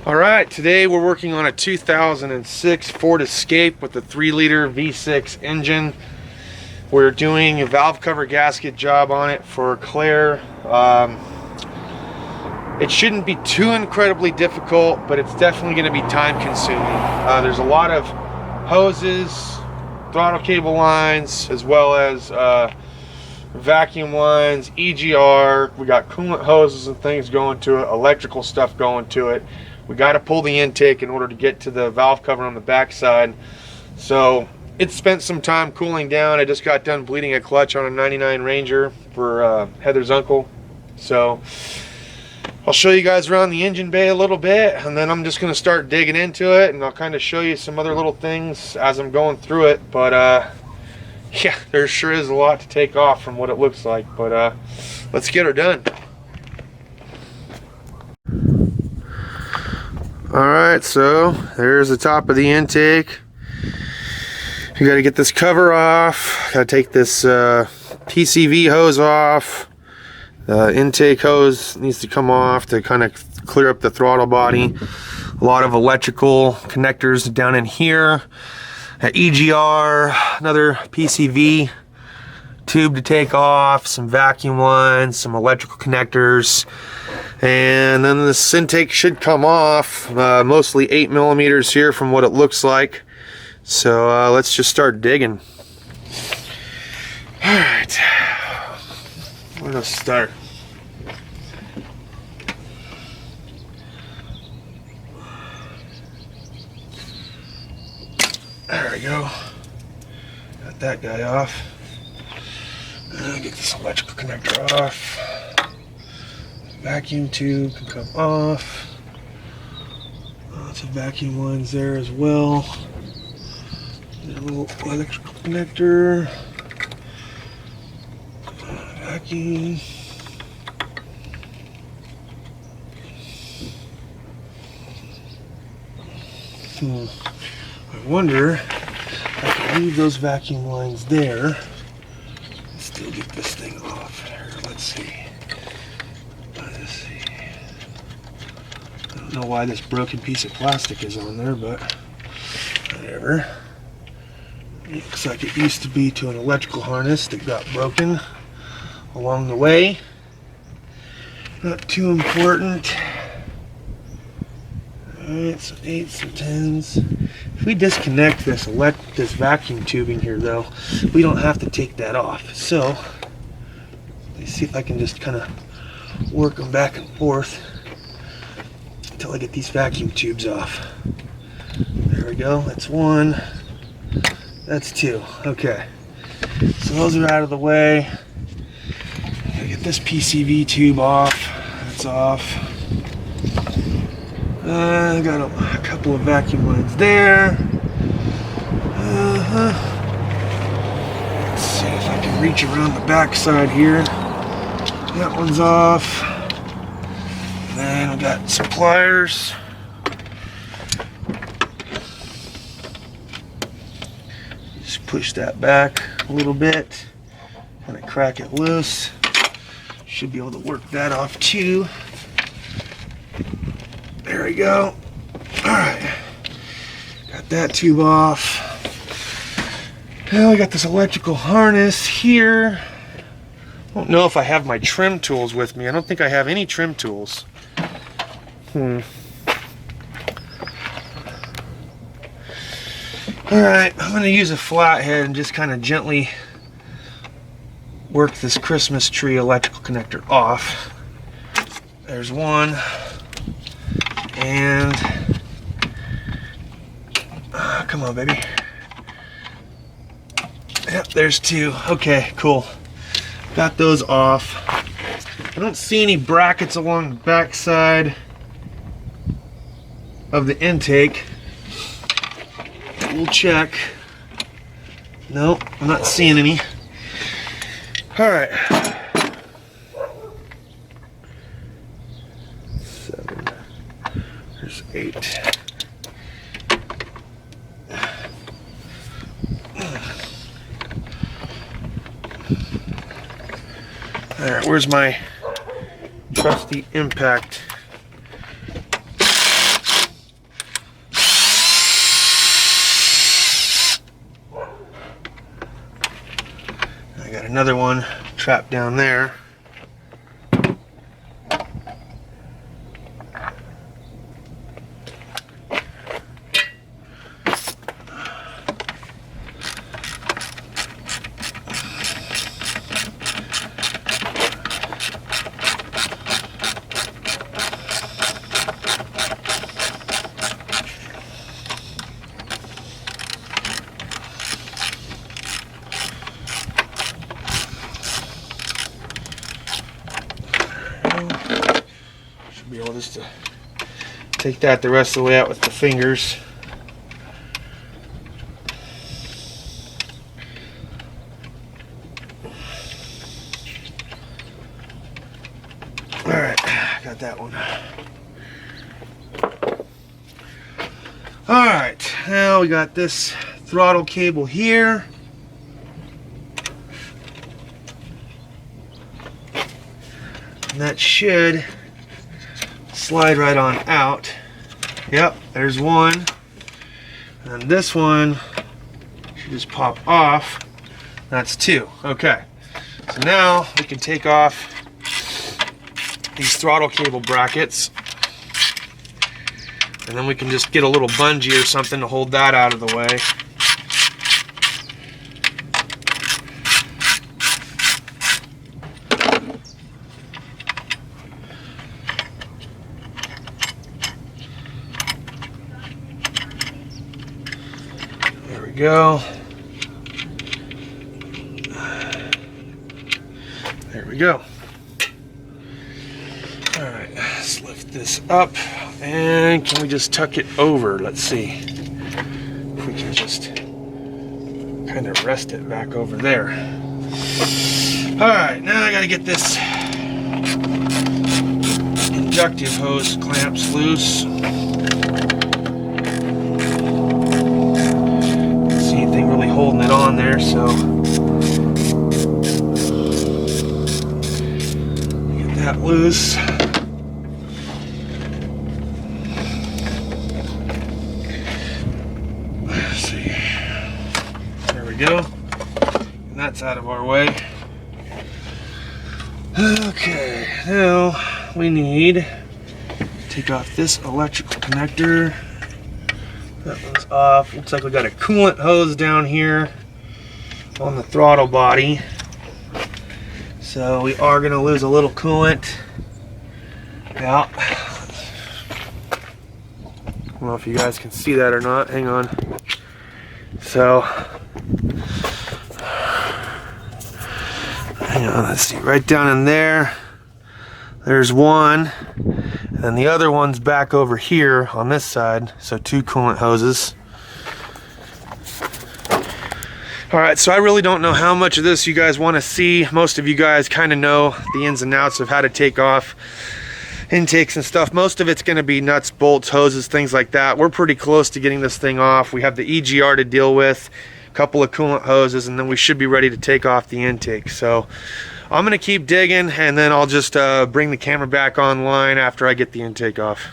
Alright, today we're working on a 2006 Ford Escape with a 3-liter V6 engine. We're doing a valve cover gasket job on it for Claire. It shouldn't be too incredibly difficult, but it's definitely going to be time consuming. There's a lot of hoses, throttle cable lines, as well as vacuum lines, EGR. We got coolant hoses and things going to it, electrical stuff going to it. We got to pull the intake in order to get to the valve cover on the back side. So it spent some time cooling down. I just got done bleeding a clutch on a 99 Ranger for Heather's uncle. So I'll show you guys around the engine bay a little bit, and then I'm just going to start digging into it, and I'll kind of show you some other little things as I'm going through it. But yeah, there sure is a lot to take off from what it looks like. But let's get her done. Alright, so there's the top of the intake. You got to get this cover off. Got to take this PCV hose off. The intake hose needs to come off to kind of clear up the throttle body. A lot of electrical connectors down in here. An EGR, another PCV tube to take off, some vacuum lines, some electrical connectors, and then this intake should come off. Mostly 8mm here from what it looks like. So let's just start digging. All right, where to start? There we go. Got that guy off. Get this electrical connector off. Vacuum tube can come off. Lots of vacuum lines there as well. A little electrical connector. Vacuum. I wonder if I can leave those vacuum lines there. Still get this thing off here. Let's see. I don't know why this broken piece of plastic is on there, but whatever. Looks like it used to be to an electrical harness that got broken along the way. Not too important. Alright, so 8s and 10s. If we disconnect this vacuum tubing here, though, we don't have to take that off. So let's see if I can just kind of work them back and forth until I get these vacuum tubes off. There we go. That's one. That's two. Okay. So those are out of the way. Gotta get this PCV tube off. That's off. I got a couple of vacuum lines there. Let's see if I can reach around the back side here. That one's off. Then we got some pliers. Just push that back a little bit. Kind of crack it loose. Should be able to work that off too. There we go. Alright. Got that tube off. Now I got this electrical harness here. I don't know if I have my trim tools with me. I don't think I have any trim tools. Alright, I'm going to use a flathead and just kind of gently work this Christmas tree electrical connector off. There's one. And come on, baby. Yep, there's two. Okay, cool. Got those off. I don't see any brackets along the back side of the intake. We'll check. Nope, I'm not seeing any. All right. 7. There's 8. Alright, where's my trusty impact another one trapped down there. Be able just to take that the rest of the way out with the fingers. All right, got that one. All right, now we got this throttle cable here. And that should slide right on out. Yep, there's one. And this one should just pop off. That's two. Okay. So now we can take off these throttle cable brackets. And then we can just get a little bungee or something to hold that out of the way. Go. There we go. All right, let's lift this up, and can we just tuck it over? Let's see if we can just kind of rest it back over there. All right, now I got to get this inductive hose clamps loose. Holding it on there, so get that loose. Let's see. There we go. And that's out of our way. Okay, now we need to take off this electrical connector. That one's off. Looks like we got a coolant hose down here on the throttle body. So we are going to lose a little coolant. Yeah. I don't know if you guys can see that or not. Hang on. So, hang on. Let's see. Right down in there. There's one. And then the other one's back over here on this side, so two coolant hoses. All right, so I really don't know how much of this you guys want to see. Most of you guys kind of know the ins and outs of how to take off intakes and stuff. Most of it's going to be nuts, bolts, hoses, things like that. We're pretty close to getting this thing off. We have the EGR to deal with, a couple of coolant hoses, and then we should be ready to take off the intake. So I'm gonna keep digging, and then I'll just bring the camera back online after I get the intake off.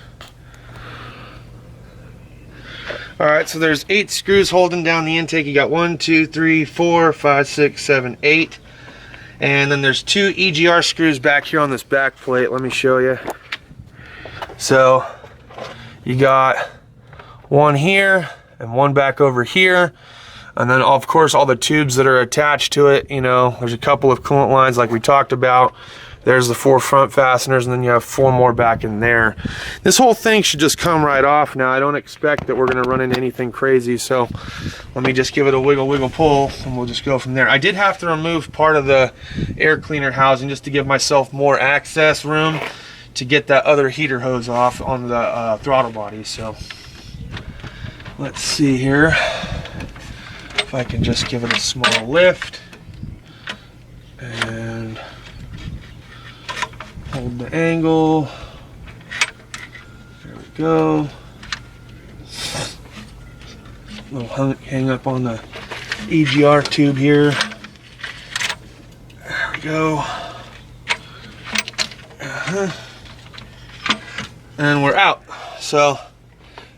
All right, so there's 8 screws holding down the intake. You got 1, 2, 3, 4, 5, 6, 7, 8. And then there's 2 EGR screws back here on this back plate. Let me show you. So you got one here and one back over here. And then, of course, all the tubes that are attached to it, you know, there's a couple of coolant lines like we talked about. There's the 4 front fasteners, and then you have 4 more back in there. This whole thing should just come right off now. I don't expect that we're going to run into anything crazy, so let me just give it a wiggle, wiggle, pull, and we'll just go from there. I did have to remove part of the air cleaner housing just to give myself more access room to get that other heater hose off on the throttle body. So let's see here. If I can just give it a small lift and hold the angle. There we go. A little hang up on the EGR tube here. There we go. And we're out. So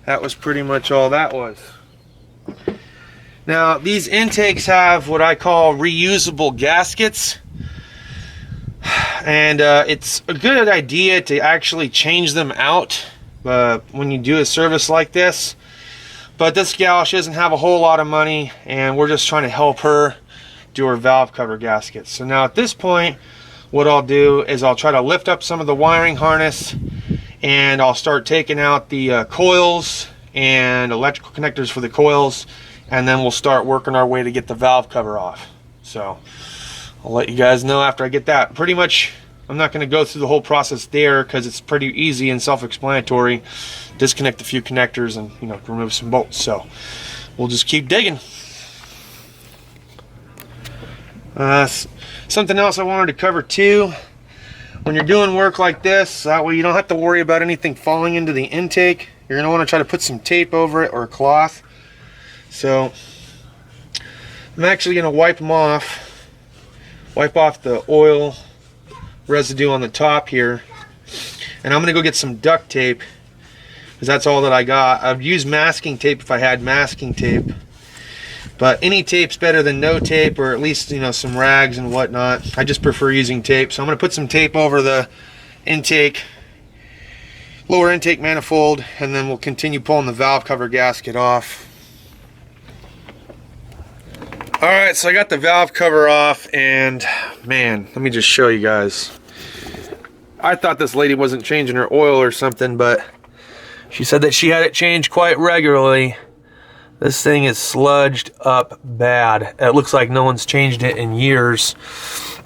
that was pretty much all that was. Now these intakes have what I call reusable gaskets, and it's a good idea to actually change them out when you do a service like this. But this gal, she doesn't have a whole lot of money, and we're just trying to help her do her valve cover gaskets. So now at this point, what I'll do is I'll try to lift up some of the wiring harness, and I'll start taking out the coils and electrical connectors for the coils, and then we'll start working our way to get the valve cover off. So I'll let you guys know after I get that. Pretty much, I'm not going to go through the whole process there because it's pretty easy and self-explanatory. Disconnect a few connectors and, you know, remove some bolts. So we'll just keep digging. Something else I wanted to cover too, when you're doing work like this, that way you don't have to worry about anything falling into the intake. You're going to want to try to put some tape over it or a cloth. So I'm actually going to wipe off the oil residue on the top here, and I'm going to go get some duct tape because that's all that I got. I'd use masking tape if I had masking tape, but any tape's better than no tape, or at least, you know, some rags and whatnot. I just prefer using tape. So I'm going to put some tape over the intake, lower intake manifold, and then we'll continue pulling the valve cover gasket off. Alright, so I got the valve cover off, and man, let me just show you guys. I thought this lady wasn't changing her oil or something, but she said that she had it changed quite regularly. This thing is sludged up bad. It looks like no one's changed it in years.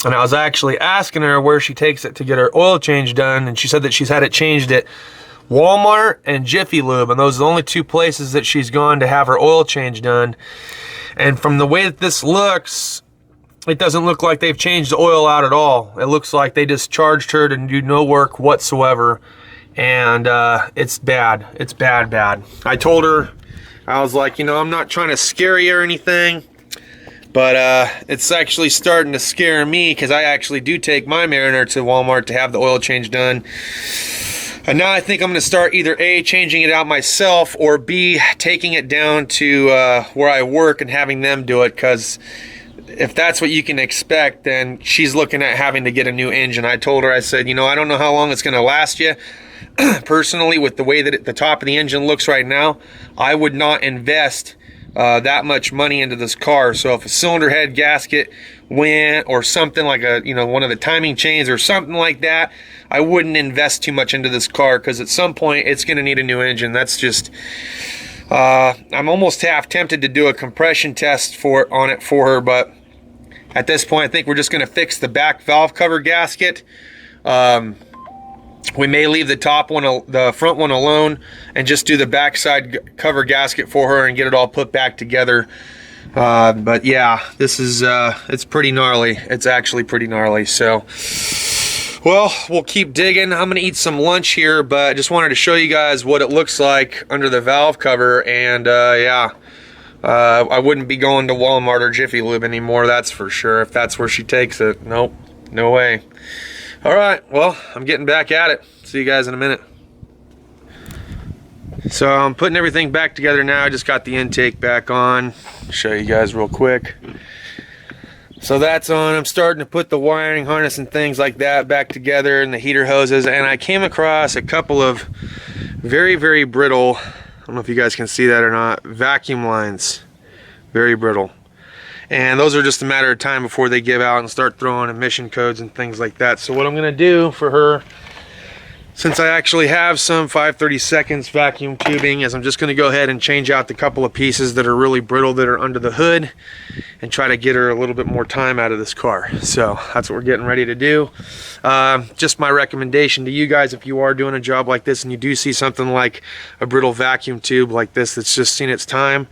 And I was actually asking her where she takes it to get her oil change done, and she said that she's had it changed at Walmart and Jiffy Lube, and those are the only two places that she's gone to have her oil change done. And from the way that this looks, it doesn't look like they've changed the oil out at all. It looks like they just charged her to do no work whatsoever. And it's bad. It's bad, bad. I told her, I was like, you know, I'm not trying to scare you or anything, but it's actually starting to scare me, because I actually do take my Mariner to Walmart to have the oil change done. And now I think I'm going to start either A, changing it out myself, or B, taking it down to where I work and having them do it, because if that's what you can expect, then she's looking at having to get a new engine. I told her, I said, you know, I don't know how long it's going to last you. Personally, with the way that the top of the engine looks right now, I would not invest that much money into this car. So if a cylinder head gasket went, or something like a, you know, one of the timing chains or something like that, I wouldn't invest too much into this car, because at some point it's going to need a new engine. That's just, I'm almost half tempted to do a compression test on it for her, but at this point I think we're just going to fix the back valve cover gasket. We may leave the front one alone and just do the backside cover gasket for her and get it all put back together. But yeah, this is it's pretty gnarly. It's actually pretty gnarly. So, well, we'll keep digging. I'm gonna eat some lunch here, but I just wanted to show you guys what it looks like under the valve cover. And yeah, I wouldn't be going to Walmart or Jiffy Lube anymore, that's for sure, if that's where she takes it. Nope, no way. All right, well, I'm getting back at it. See you guys in a minute. So I'm putting everything back together now. I just got the intake back on. Show you guys real quick. So that's on. I'm starting to put the wiring harness and things like that back together, and the heater hoses, and I came across a couple of very, very brittle, I don't know if you guys can see that or not, vacuum lines. Very brittle. And those are just a matter of time before they give out and start throwing emission codes and things like that. So what I'm going to do for her, since I actually have some 5/32 vacuum tubing, is I'm just going to go ahead and change out the couple of pieces that are really brittle that are under the hood, and try to get her a little bit more time out of this car. So that's what we're getting ready to do. Just my recommendation to you guys, if you are doing a job like this and you do see something like a brittle vacuum tube like this that's just seen its time,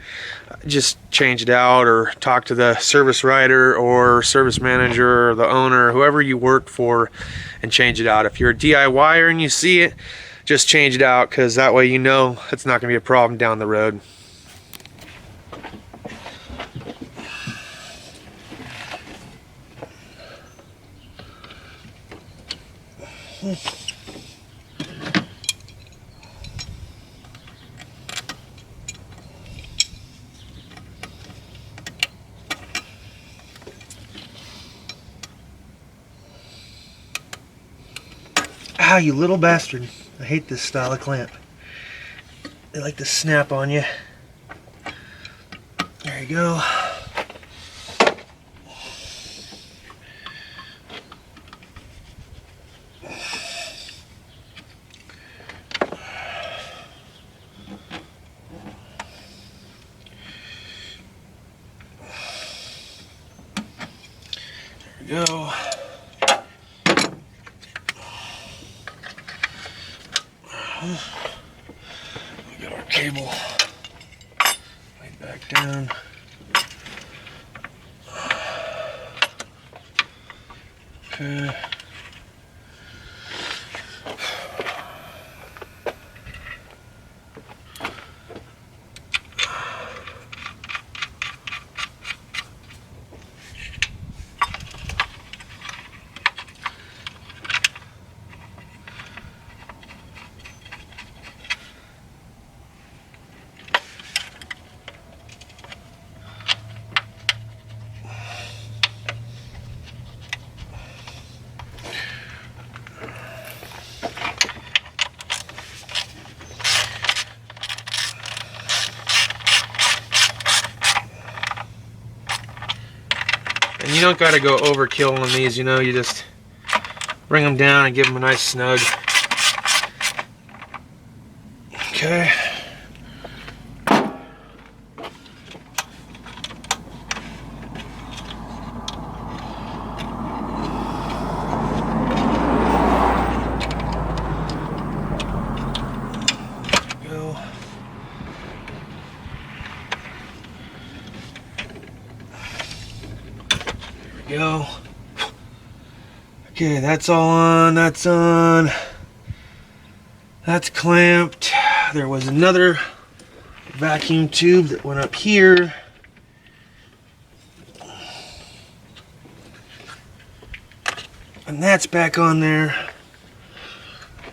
just change it out, or talk to the service writer or service manager or the owner, whoever you work for, and change it out. If you're a DIYer and you see it, just change it out, because that way you know it's not going to be a problem down the road. Ah, you little bastard. I hate this style of clamp. They like to snap on you. There you go. There we go. We got our cable laid back down. Okay. And you don't got to go overkill on these, you know, you just bring them down and give them a nice snug. Okay. Go. Okay, that's all on, that's on. That's clamped. There was another vacuum tube that went up here. And that's back on there.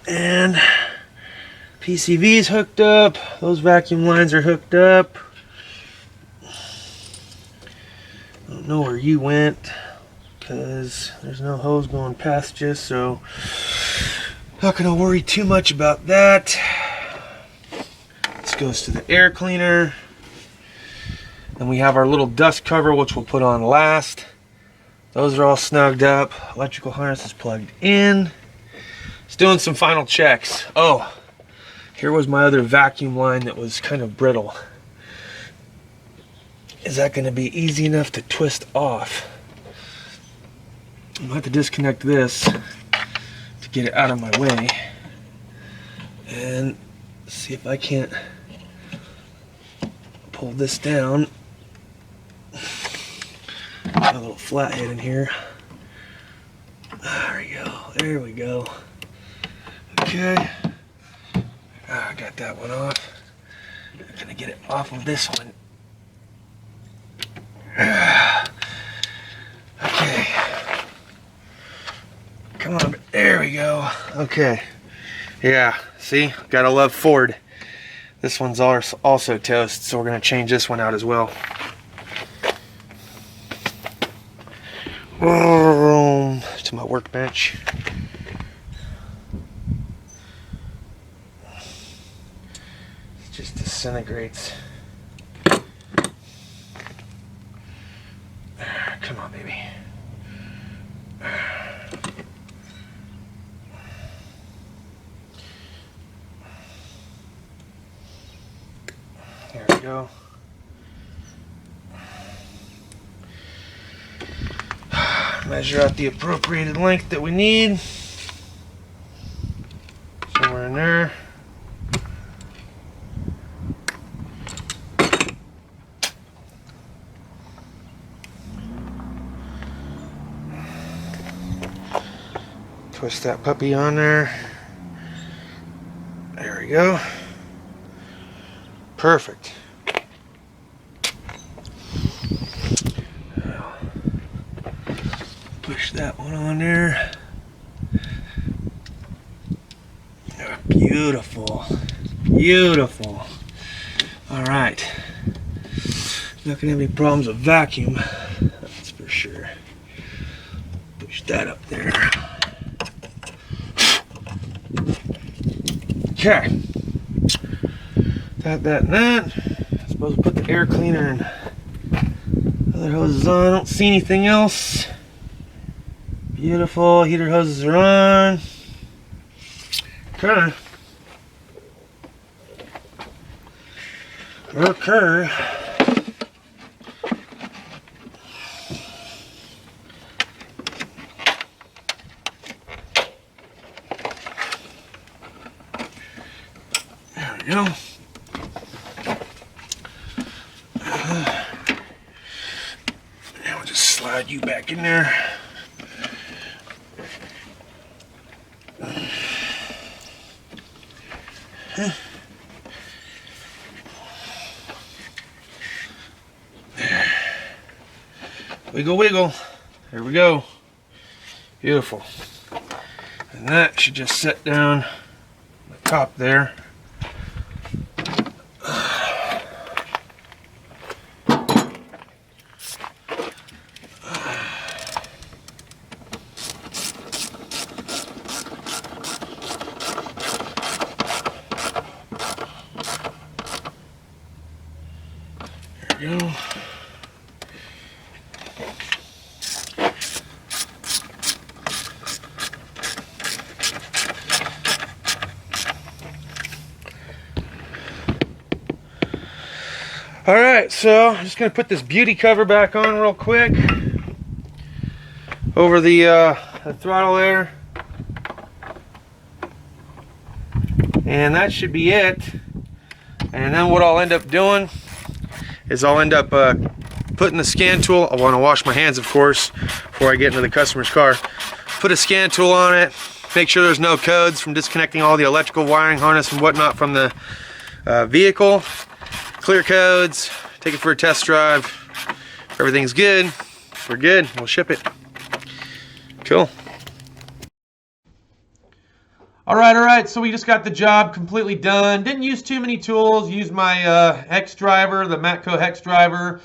And PCV is hooked up. Those vacuum lines are hooked up. I don't know where you went, because there's no hose going past you, so not gonna worry too much about that. This goes to the air cleaner. Then we have our little dust cover, which we'll put on last. Those are all snugged up. Electrical harness is plugged in. Just doing some final checks. Oh, here was my other vacuum line that was kind of brittle. Is that going to be easy enough to twist off? I'm going to have to disconnect this to get it out of my way. And see if I can't pull this down. Got a little flathead in here. There we go. There we go. Okay. I got that one off. I'm going to get it off of this one. Okay. Come on, there we go. Okay. Yeah, see? Gotta love Ford. This one's also toast, so we're gonna change this one out as well. To my workbench. It just disintegrates. Come on, baby. There we go. Measure out the appropriated length that we need. Somewhere in there. Twist that puppy on there. There we go. Perfect. Push that one on there. Beautiful. Beautiful. Alright. Not gonna have any problems with vacuum. That's for sure. Push that up there. Okay. That, and that. I suppose we'll put the air cleaner and other hoses on. I don't see anything else. Beautiful. Heater hoses are on. Okay. Okay. There we go. And we'll just slide you back in there. Wiggle, wiggle. There we go. Beautiful. And that should just set down the top there. There we go. All right, so I'm just gonna put this beauty cover back on real quick over the throttle there, and that should be it. And then what I'll end up doing is I'll end up putting the scan tool. I want to wash my hands, of course, before I get into the customer's car. Put a scan tool on it, make sure there's no codes from disconnecting all the electrical wiring harness and whatnot from the vehicle. Clear codes, take it for a test drive. If everything's good, we're good, we'll ship it. Cool. All right, so we just got the job completely done. Didn't use too many tools, used my hex driver, the Matco hex driver,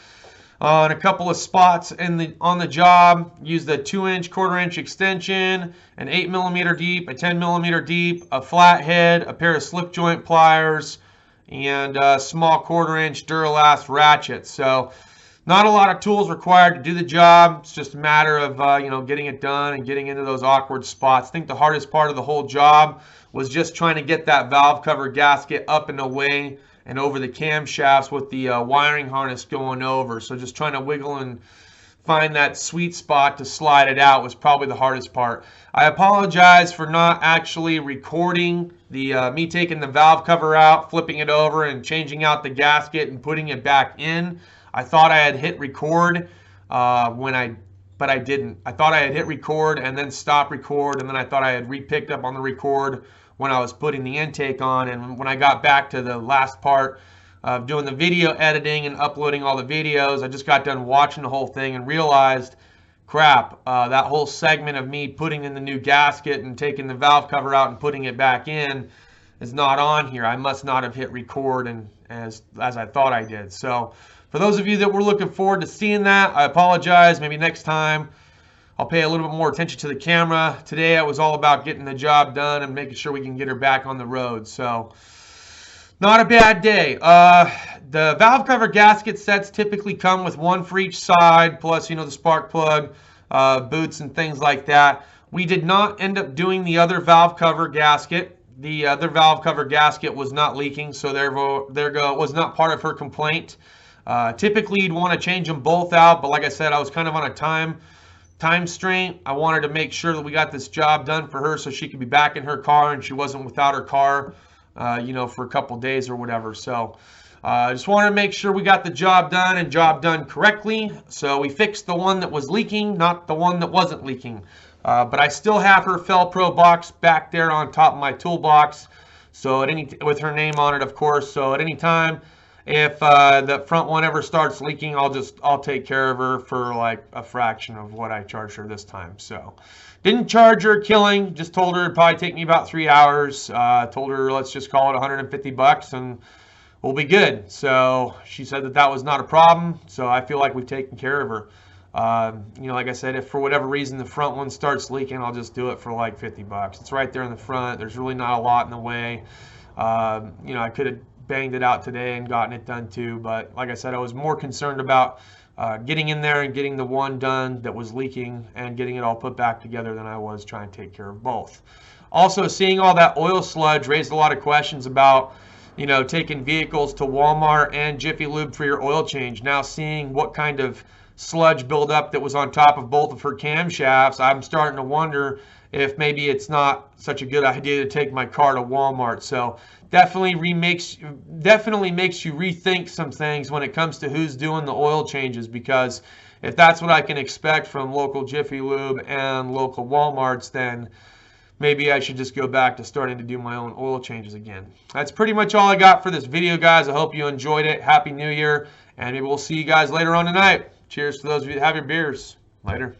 on a couple of spots on the job. Used a 2-inch, 1/4-inch extension, an 8mm deep, a 10mm deep, a flathead, a pair of slip joint pliers, and a small 1/4-inch Duralast ratchet. So not a lot of tools required to do the job. It's just a matter of you know, getting it done and getting into those awkward spots. I think the hardest part of the whole job was just trying to get that valve cover gasket up and away and over the camshafts with the wiring harness going over. So just trying to wiggle and find that sweet spot to slide it out was probably the hardest part. I apologize for not actually recording the me taking the valve cover out, flipping it over, and changing out the gasket and putting it back in. I thought I had hit record but I didn't. I thought I had hit record and then stop record, and then I thought I had re-picked up on the record when I was putting the intake on. And when I got back to the last part of doing the video editing and uploading all the videos, I just got done watching the whole thing and realized, crap, that whole segment of me putting in the new gasket and taking the valve cover out and putting it back in is not on here. I must not have hit record as I thought I did. So for those of you that were looking forward to seeing that, I apologize. Maybe next time I'll pay a little bit more attention to the camera. Today I was all about getting the job done and making sure we can get her back on the road. So not a bad day. The valve cover gasket sets typically come with one for each side, plus, you know, the spark plug, boots and things like that. We did not end up doing the other valve cover gasket. The other valve cover gasket was not leaking, so there it was not part of her complaint. Typically you'd want to change them both out, but like I said, I was kind of on a time strain. I wanted to make sure that we got this job done for her so she could be back in her car and she wasn't without her car, you know, for a couple days or whatever. So I just wanted to make sure we got the job done and job done correctly. So we fixed the one that was leaking, not the one that wasn't leaking. But I still have her Fel-Pro box back there on top of my toolbox. So with her name on it, of course. So at any time, if the front one ever starts leaking, I'll take care of her for like a fraction of what I charged her this time. So didn't charge her killing, just told her it'd probably take me about 3 hours. Told her let's just call it 150 bucks and we'll be good. So she said that was not a problem. So I feel like we've taken care of her. You know, like I said, if for whatever reason the front one starts leaking, I'll just do it for like 50 bucks. It's right there in the front. There's really not a lot in the way. You know, I could have banged it out today and gotten it done too, but like I said, I was more concerned about getting in there and getting the one done that was leaking and getting it all put back together than I was trying to take care of both. Also, seeing all that oil sludge raised a lot of questions about, you know, taking vehicles to Walmart and Jiffy Lube for your oil change. Now seeing what kind of sludge buildup that was on top of both of her camshafts, I'm starting to wonder if maybe it's not such a good idea to take my car to Walmart. So definitely makes you rethink some things when it comes to who's doing the oil changes, because if that's what I can expect from local Jiffy Lube and local Walmarts, then maybe I should just go back to starting to do my own oil changes again. That's pretty much all I got for this video, guys. I hope you enjoyed it. Happy New Year, and maybe we'll see you guys later on tonight. Cheers to those of you that have your beers. Later.